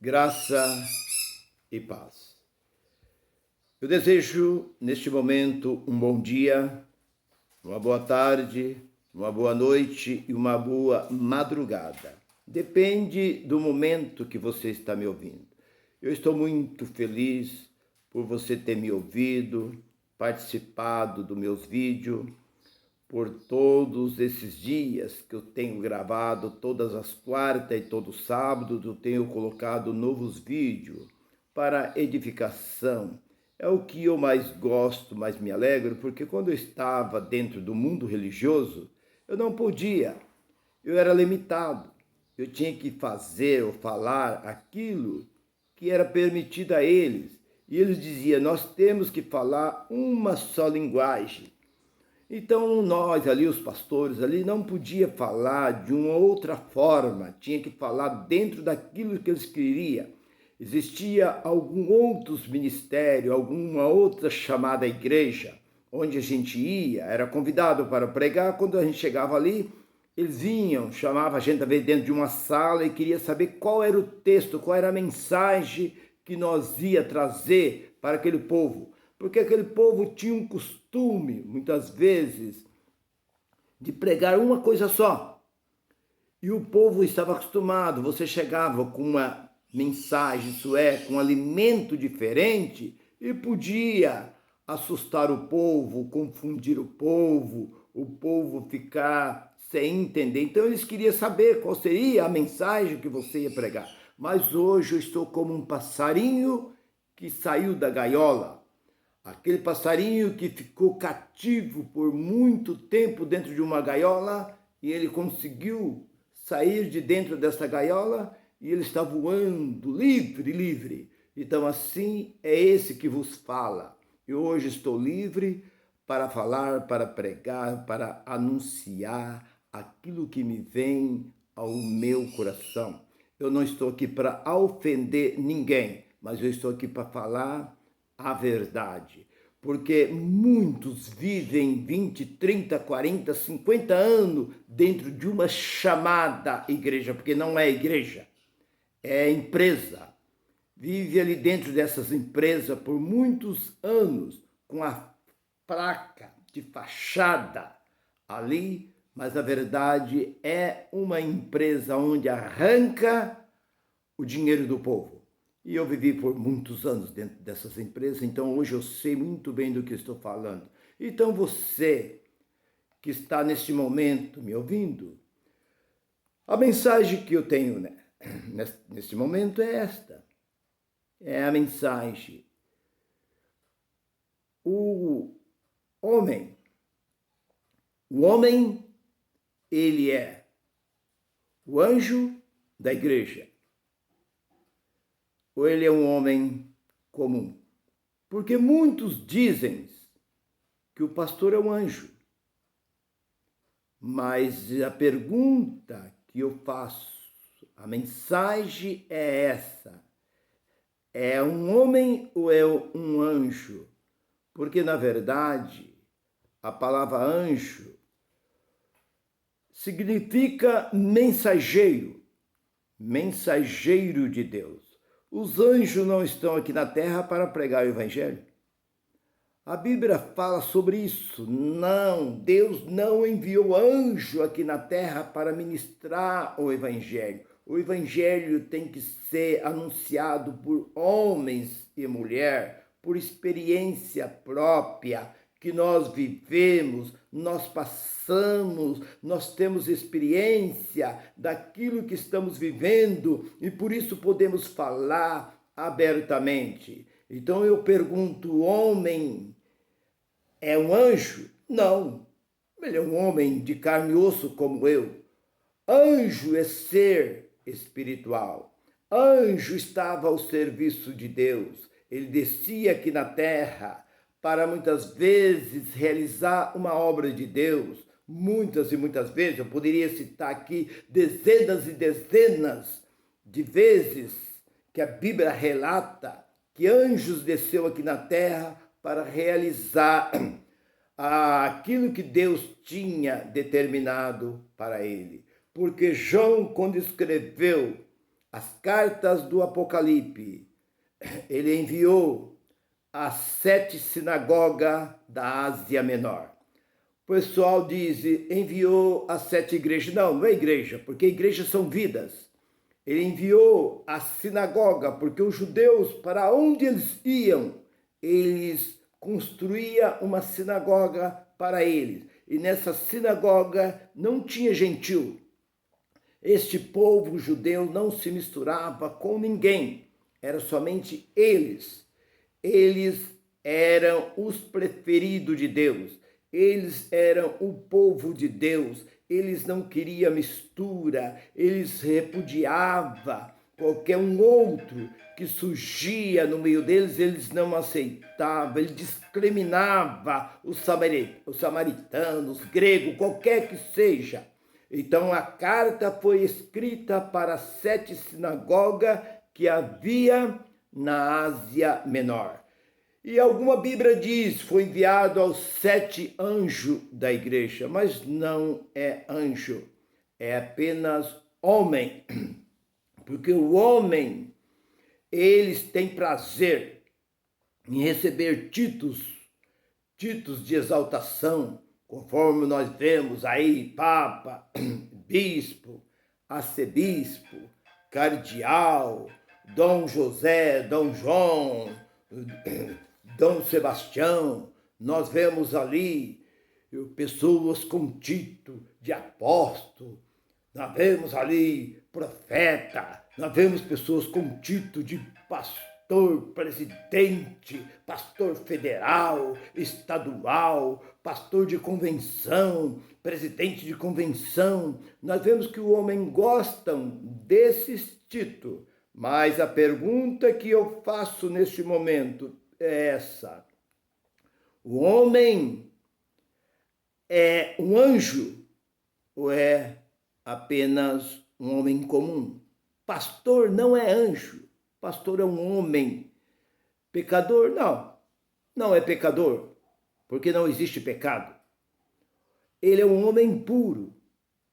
Graça e paz. Eu desejo, neste momento, um bom dia, uma boa tarde, uma boa noite e uma boa madrugada. Depende do momento que você está me ouvindo. Eu estou muito feliz por você ter me ouvido, participado dos meus vídeos, por todos esses dias que eu tenho gravado, todas as quartas e todos os sábados, eu tenho colocado novos vídeos para edificação. É o que eu mais gosto, mais me alegro, porque quando eu estava dentro do mundo religioso, eu não podia, eu era limitado. Eu tinha que fazer ou falar aquilo que era permitido a eles. E eles diziam, nós temos que falar uma só linguagem. Então nós ali, os pastores ali, não podia falar de uma outra forma, tinha que falar dentro daquilo que eles queriam. Existia algum outros ministério, alguma outra chamada igreja, onde a gente ia, era convidado para pregar, quando a gente chegava ali, eles vinham, chamavam a gente a ver dentro de uma sala e queria saber qual era o texto, qual era a mensagem que nós ia trazer para aquele povo. Porque aquele povo tinha um costume, muitas vezes, de pregar uma coisa só. E o povo estava acostumado, você chegava com uma mensagem, isso é, com um alimento diferente, e podia assustar o povo, confundir o povo ficar sem entender. Então eles queriam saber qual seria a mensagem que você ia pregar. Mas hoje eu estou como um passarinho que saiu da gaiola. Aquele passarinho que ficou cativo por muito tempo dentro de uma gaiola e ele conseguiu sair de dentro dessa gaiola e ele está voando livre, livre. Então assim é esse que vos fala. E hoje estou livre para falar, para pregar, para anunciar aquilo que me vem ao meu coração. Eu não estou aqui para ofender ninguém, mas eu estou aqui para falar a verdade. Porque muitos vivem 20, 30, 40, 50 anos dentro de uma chamada igreja, porque não é igreja, é empresa. Vive ali dentro dessas empresas por muitos anos, com a placa de fachada ali, mas a verdade é uma empresa onde arranca o dinheiro do povo. E eu vivi por muitos anos dentro dessas empresas, então hoje eu sei muito bem do que estou falando. Então você que está neste momento me ouvindo, a mensagem que eu tenho, né, neste momento é esta. É a mensagem. O homem, ele é o anjo da igreja. Ou ele é um homem comum? Porque muitos dizem que o pastor é um anjo. Mas a pergunta que eu faço, a mensagem é essa. É um homem ou é um anjo? Porque, na verdade, a palavra anjo significa mensageiro, mensageiro de Deus. Os anjos não estão aqui na terra para pregar o evangelho. A Bíblia fala sobre isso. Não, Deus não enviou anjo aqui na terra para ministrar o evangelho. O evangelho tem que ser anunciado por homens e mulher, por experiência própria, que nós vivemos, nós passamos, nós temos experiência daquilo que estamos vivendo e por isso podemos falar abertamente. Então eu pergunto, o homem é um anjo? Não. Ele é um homem de carne e osso como eu. Anjo é ser espiritual. Anjo estava ao serviço de Deus. Ele descia aqui na terra para muitas vezes realizar uma obra de Deus. Muitas e muitas vezes, eu poderia citar aqui dezenas e dezenas de vezes que a Bíblia relata que anjos desceu aqui na terra para realizar aquilo que Deus tinha determinado para ele. Porque João, quando escreveu as cartas do Apocalipse, ele enviou às 7 sinagogas da Ásia Menor. O pessoal diz, enviou às 7 igrejas. Não, não é igreja, porque igrejas são vidas. Ele enviou a sinagoga, porque os judeus, para onde eles iam, eles construíam uma sinagoga para eles. E nessa sinagoga não tinha gentil. Este povo judeu não se misturava com ninguém. Era somente eles. Eles eram os preferidos de Deus. Eles eram o povo de Deus. Eles não queriam mistura. Eles repudiavam qualquer um outro que surgia no meio deles. Eles não aceitavam. Eles discriminavam os samaritanos, os gregos, qualquer que seja. Então a carta foi escrita para 7 sinagogas que havia na Ásia Menor. E alguma Bíblia diz, foi enviado aos 7 anjos da igreja, mas não é anjo, é apenas homem. Porque o homem, eles têm prazer em receber títulos de exaltação, conforme nós vemos aí, Papa, Bispo, Arcebispo, Cardeal, Dom José, Dom João, Dom Sebastião. Nós vemos ali pessoas com título de apóstolo, nós vemos ali profeta, nós vemos pessoas com título de pastor, presidente, pastor federal, estadual, pastor de convenção, presidente de convenção. Nós vemos que o homem gosta desses títulos. Mas a pergunta que eu faço neste momento é essa: o homem é um anjo ou é apenas um homem comum? Pastor não é anjo, pastor é um homem. Pecador? Não, não é pecador, porque não existe pecado. Ele é um homem puro,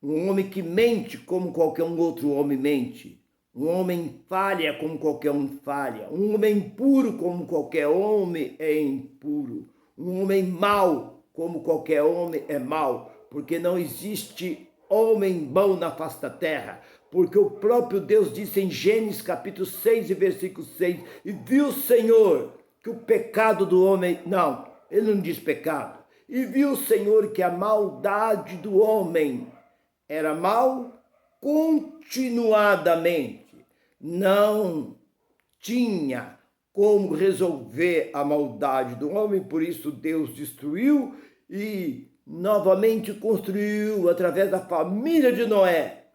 um homem que mente como qualquer um outro homem mente. Um homem falha como qualquer um falha. Um homem puro como qualquer homem é impuro. Um homem mau como qualquer homem é mau. Porque não existe homem bom na face da terra. Porque o próprio Deus disse em Gênesis capítulo 6 e versículo 6. E viu o Senhor que o pecado do homem... Não, ele não diz pecado. E viu o Senhor que a maldade do homem era mal continuadamente. Não tinha como resolver a maldade do homem, por isso Deus destruiu e novamente construiu através da família de Noé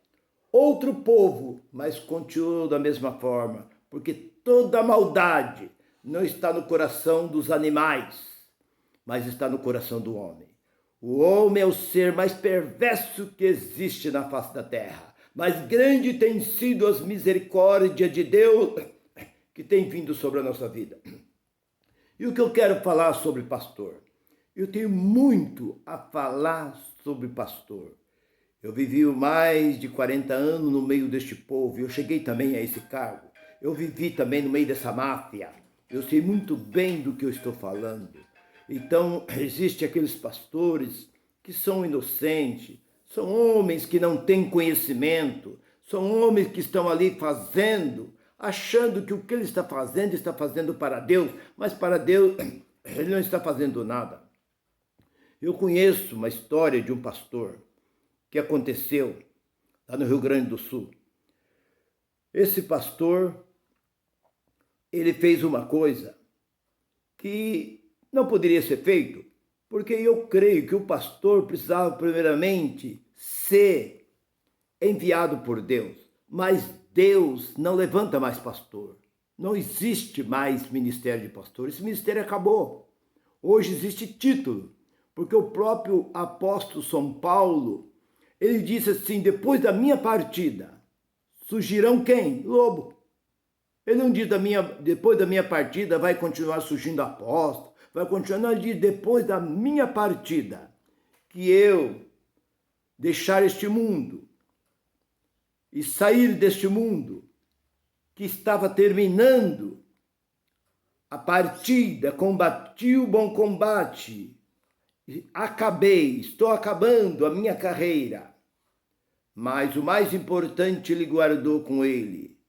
outro povo, mas continuou da mesma forma, porque toda a maldade não está no coração dos animais, mas está no coração do homem. O homem é o ser mais perverso que existe na face da terra. Mas grande tem sido as misericórdias de Deus que tem vindo sobre a nossa vida. E o que eu quero falar sobre pastor? Eu tenho muito a falar sobre pastor. Eu vivi mais de 40 anos no meio deste povo. Eu cheguei também a esse cargo. Eu vivi também no meio dessa máfia. Eu sei muito bem do que eu estou falando. Então, existem aqueles pastores que são inocentes, são homens que não têm conhecimento, são homens que estão ali fazendo, achando que o que ele está fazendo para Deus, mas para Deus ele não está fazendo nada. Eu conheço uma história de um pastor que aconteceu lá no Rio Grande do Sul. Esse pastor, ele fez uma coisa que não poderia ser feito, porque eu creio que o pastor precisava primeiramente ser enviado por Deus. Mas Deus não levanta mais pastor. Não existe mais ministério de pastor. Esse ministério acabou. Hoje existe título, porque o próprio apóstolo São Paulo, ele disse assim: depois da minha partida, surgirão quem? Lobo. Ele não diz depois da minha partida vai continuar surgindo apóstolo, vai continuar, ele diz depois da minha partida, que eu deixar este mundo e sair deste mundo, que estava terminando a partida, combati o bom combate, estou acabando a minha carreira. Mas o mais importante ele guardou com ele,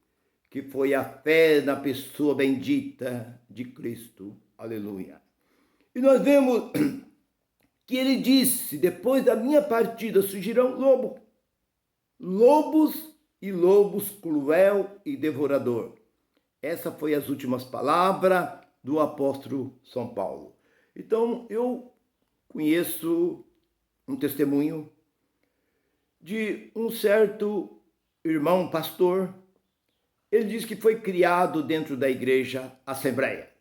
que foi a fé na pessoa bendita de Cristo. Aleluia. E nós vemos que ele disse, depois da minha partida surgirão lobos e lobos cruel e devorador. Essa foi as últimas palavras do apóstolo São Paulo. Então, eu conheço um testemunho de um certo irmão pastor. Ele diz que foi criado dentro da igreja Assembleia.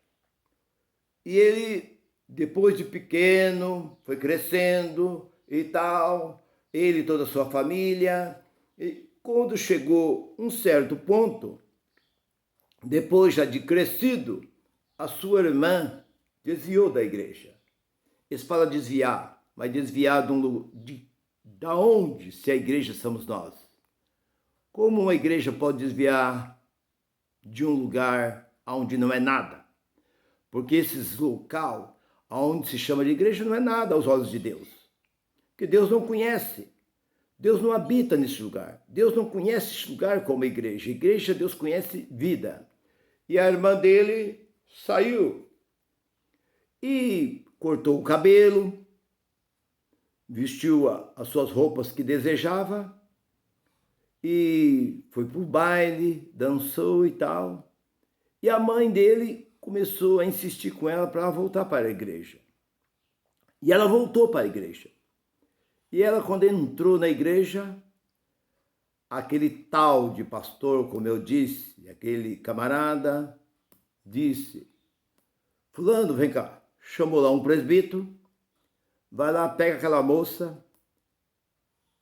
E ele, depois de pequeno, foi crescendo e tal, ele e toda a sua família. E quando chegou um certo ponto, depois já de crescido, a sua irmã desviou da igreja. Eles falam desviar, mas desviar da onde, se a igreja somos nós? Como uma igreja pode desviar de um lugar onde não é nada? Porque esse local, onde se chama de igreja, não é nada aos olhos de Deus. Porque Deus não conhece. Deus não habita nesse lugar. Deus não conhece esse lugar como igreja. Igreja, Deus conhece vida. E a irmã dele saiu e cortou o cabelo, vestiu as suas roupas que desejava e foi para o baile, dançou e tal. E a mãe dele começou a insistir com ela para ela voltar para a igreja. E ela voltou para a igreja. E ela, quando entrou na igreja, aquele tal de pastor, como eu disse, aquele camarada, disse: fulano, vem cá. Chamou lá um presbítero, vai lá, pega aquela moça,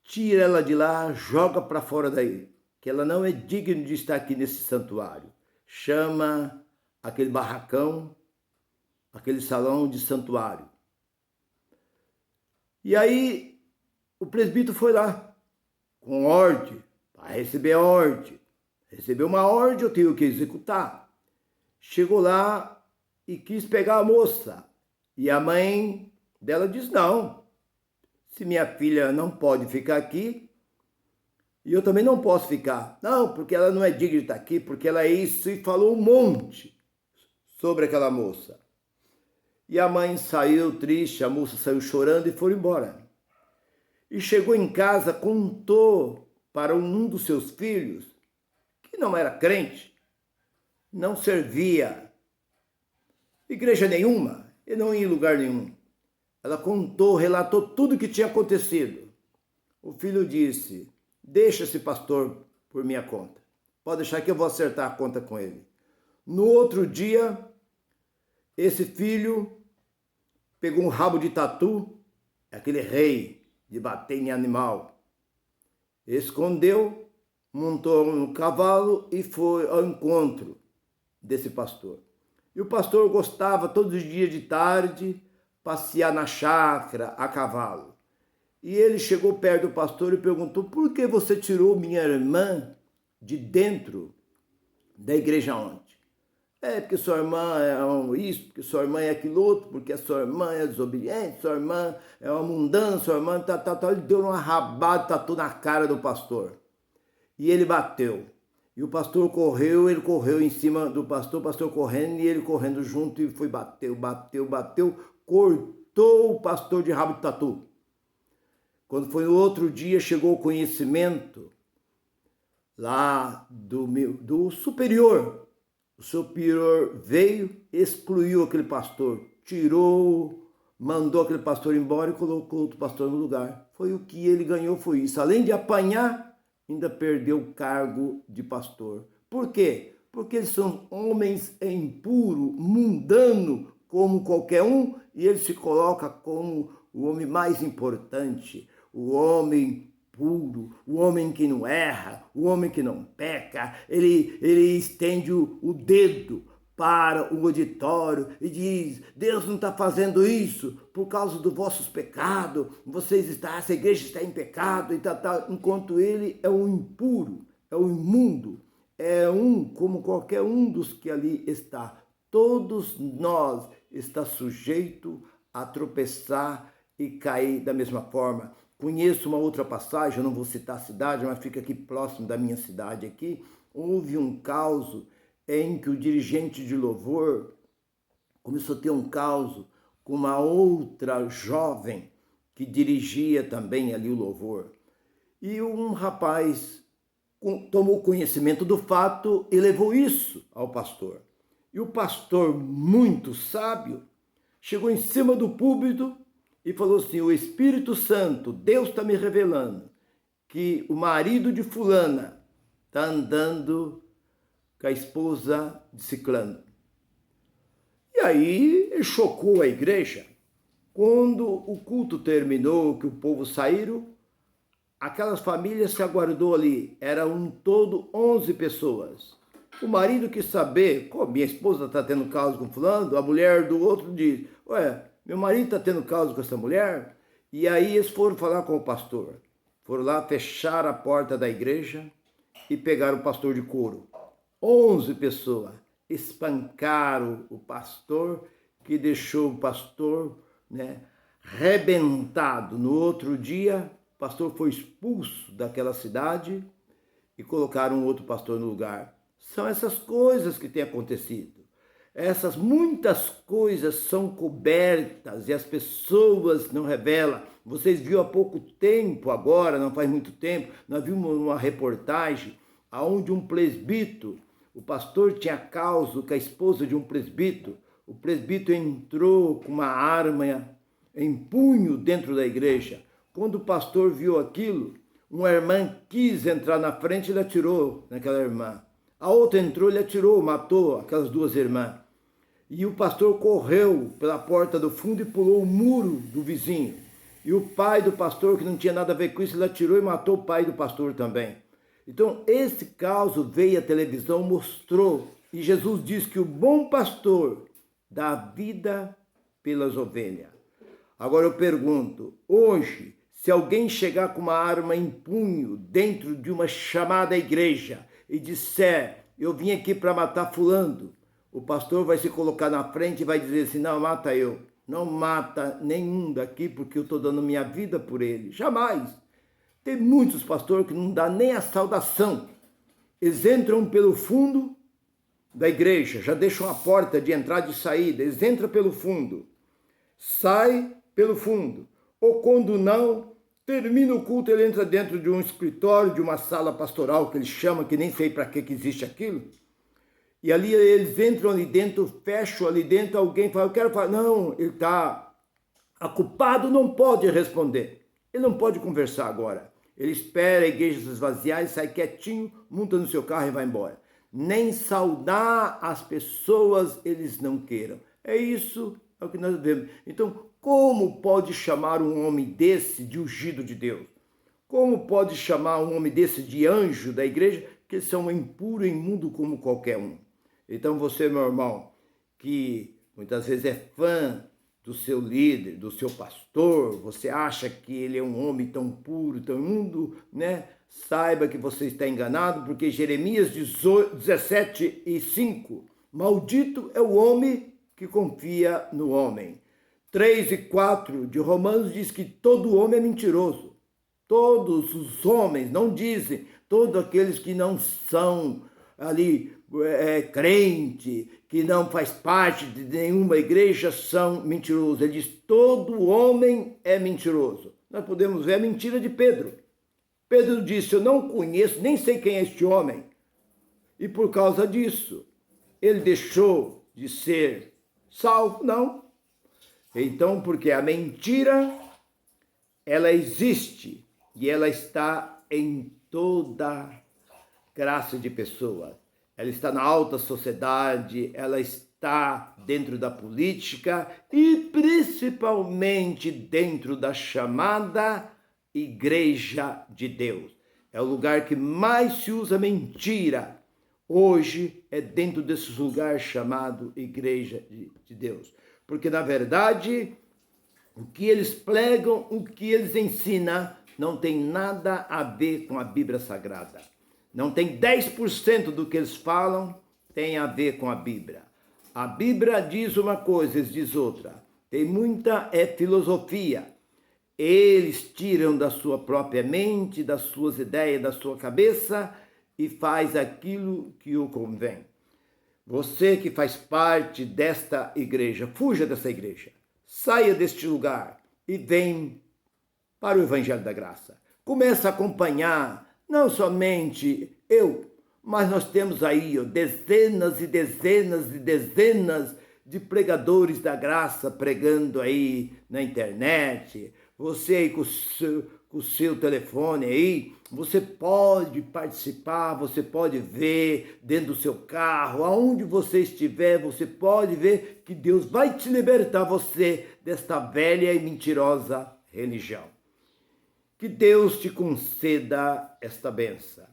tira ela de lá, joga para fora daí, que ela não é digna de estar aqui nesse santuário. Chama aquele barracão, aquele salão de santuário. E aí o presbítero foi lá, com ordem, para receber a ordem. Recebeu uma ordem, eu tenho que executar. Chegou lá e quis pegar a moça. E a mãe dela diz: não, se minha filha não pode ficar aqui, e eu também não posso ficar. Não, porque ela não é digna de estar aqui, porque ela é isso, e falou um monte sobre aquela moça. E a mãe saiu triste, a moça saiu chorando e foi embora. E chegou em casa, contou para um dos seus filhos, que não era crente, não servia igreja nenhuma, e não ia em lugar nenhum. Ela contou, relatou tudo o que tinha acontecido. O filho disse: deixa esse pastor por minha conta. Pode deixar que eu vou acertar a conta com ele. No outro dia, esse filho pegou um rabo de tatu, aquele rei de bater em animal, escondeu, montou no cavalo e foi ao encontro desse pastor. E o pastor gostava todos os dias de tarde passear na chácara a cavalo. E ele chegou perto do pastor e perguntou: por que você tirou minha irmã de dentro da igreja ontem? Porque sua irmã é isso, porque sua irmã é aquilo outro, porque a sua irmã é desobediente, sua irmã é uma mundana, sua irmã tal. Ele deu uma rabada, tatu na cara do pastor. E ele bateu. E o pastor correu, ele correu em cima do pastor, o pastor correndo e ele correndo junto, e foi, bateu, cortou o pastor de rabo de tatu. Quando foi no outro dia, chegou o conhecimento lá do superior. O superior veio, excluiu aquele pastor, tirou, mandou aquele pastor embora e colocou outro pastor no lugar. Foi o que ele ganhou, foi isso. Além de apanhar, ainda perdeu o cargo de pastor. Por quê? Porque eles são homens impuros, mundanos, como qualquer um, e ele se coloca como o homem mais importante, o homem puro, o homem que não erra, o homem que não peca. Ele estende o dedo para o auditório e diz: Deus não está fazendo isso por causa dos vossos pecados, essa igreja está em pecado e tal, enquanto ele é o impuro, é o imundo, é um como qualquer um dos que ali está. Todos nós está sujeito a tropeçar e cair da mesma forma. Conheço uma outra passagem, eu não vou citar a cidade, mas fica aqui próximo da minha cidade aqui. Houve um caso em que o dirigente de louvor começou a ter um caso com uma outra jovem que dirigia também ali o louvor. E um rapaz tomou conhecimento do fato e levou isso ao pastor. E o pastor, muito sábio, chegou em cima do púlpito e falou assim: o Espírito Santo, Deus está me revelando que o marido de fulana está andando com a esposa de ciclano. E aí ele chocou a igreja. Quando o culto terminou, que o povo saíram, aquelas famílias se aguardou ali. Era um todo 11 pessoas. O marido quis saber, minha esposa está tendo caso com fulano, a mulher do outro diz, ué, meu marido está tendo caso com essa mulher? E aí eles foram falar com o pastor. Foram lá fechar a porta da igreja e pegaram o pastor de couro. 11 pessoas espancaram o pastor, que deixou o pastor, rebentado. No outro dia, o pastor foi expulso daquela cidade e colocaram um outro pastor no lugar. São essas coisas que têm acontecido. Essas muitas coisas são cobertas e as pessoas não revelam. Vocês viram há pouco tempo agora, não faz muito tempo, nós vimos uma reportagem onde um presbítero, o pastor tinha causa com a esposa de um presbítero, o presbítero entrou com uma arma em punho dentro da igreja. Quando o pastor viu aquilo, uma irmã quis entrar na frente e ele atirou naquela irmã. A outra entrou, ele atirou, matou aquelas duas irmãs. E o pastor correu pela porta do fundo e pulou o muro do vizinho. E o pai do pastor, que não tinha nada a ver com isso, ele atirou e matou o pai do pastor também. Então, esse caso veio à televisão, mostrou. E Jesus diz que o bom pastor dá vida pelas ovelhas. Agora eu pergunto, hoje, se alguém chegar com uma arma em punho dentro de uma chamada igreja e disser, eu vim aqui para matar fulano, o pastor vai se colocar na frente e vai dizer assim, não, mata eu. Não mata nenhum daqui porque eu estou dando minha vida por ele. Jamais. Tem muitos pastores que não dão nem a saudação. Eles entram pelo fundo da igreja, já deixam a porta de entrada e de saída. Eles entram pelo fundo, sai pelo fundo. Ou quando não, termina o culto, ele entra dentro de um escritório, de uma sala pastoral que eles chamam, que nem sei para que existe aquilo. E ali eles entram ali dentro, fecham ali dentro, alguém fala, eu quero falar. Não, ele está ocupado, não pode responder. Ele não pode conversar agora. Ele espera a igreja se esvaziar e sai quietinho, monta no seu carro e vai embora. Nem saudar as pessoas eles não queiram. É isso, é o que nós vemos. Então, como pode chamar um homem desse de ungido de Deus? Como pode chamar um homem desse de anjo da igreja? Que eles são impuros e imundos como qualquer um. Então você, meu irmão, que muitas vezes é fã do seu líder, do seu pastor, você acha que ele é um homem tão puro, tão imundo, Saiba que você está enganado, porque Jeremias 17:5, maldito é o homem que confia no homem. 3:4 de Romanos diz que todo homem é mentiroso. Todos os homens, não dizem, todos aqueles que não são ali crente, que não faz parte de nenhuma igreja, são mentirosos. Ele diz, todo homem é mentiroso. Nós podemos ver a mentira de Pedro. Pedro disse, eu não conheço, nem sei quem é este homem. E por causa disso, ele deixou de ser salvo? Não. Então, porque a mentira, ela existe e ela está em toda classe de pessoas. Ela está na alta sociedade, ela está dentro da política e principalmente dentro da chamada Igreja de Deus. É o lugar que mais se usa mentira. Hoje é dentro desses lugares chamado Igreja de Deus. Porque, na verdade, o que eles pregam, o que eles ensinam, não tem nada a ver com a Bíblia Sagrada. Não tem 10% do que eles falam tem a ver com a Bíblia. A Bíblia diz uma coisa, eles diz outra. Tem muita filosofia. Eles tiram da sua própria mente, das suas ideias, da sua cabeça e faz aquilo que o convém. Você que faz parte desta igreja, fuja dessa igreja. Saia deste lugar e vem para o Evangelho da Graça. Comece a acompanhar, não somente eu, mas nós temos aí dezenas e dezenas e dezenas de pregadores da graça pregando aí na internet. Você aí com o seu telefone aí, você pode participar, você pode ver dentro do seu carro, aonde você estiver, você pode ver que Deus vai te libertar você desta velha e mentirosa religião. Que Deus te conceda esta bênção.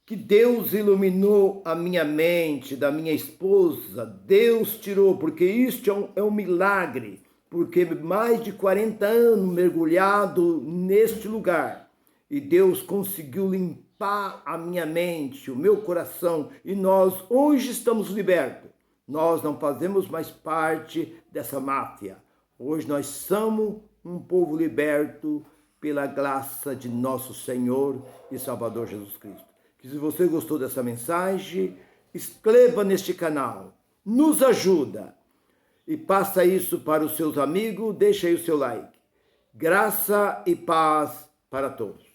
Que Deus iluminou a minha mente, da minha esposa. Deus tirou, porque isto é um milagre. Porque mais de 40 anos mergulhado neste lugar. E Deus conseguiu limpar a minha mente, o meu coração. E nós hoje estamos libertos. Nós não fazemos mais parte dessa máfia. Hoje nós somos um povo liberto pela graça de nosso Senhor e Salvador Jesus Cristo. Que se você gostou dessa mensagem, inscreva neste canal, nos ajuda e passa isso para os seus amigos, deixa aí o seu like. Graça e paz para todos.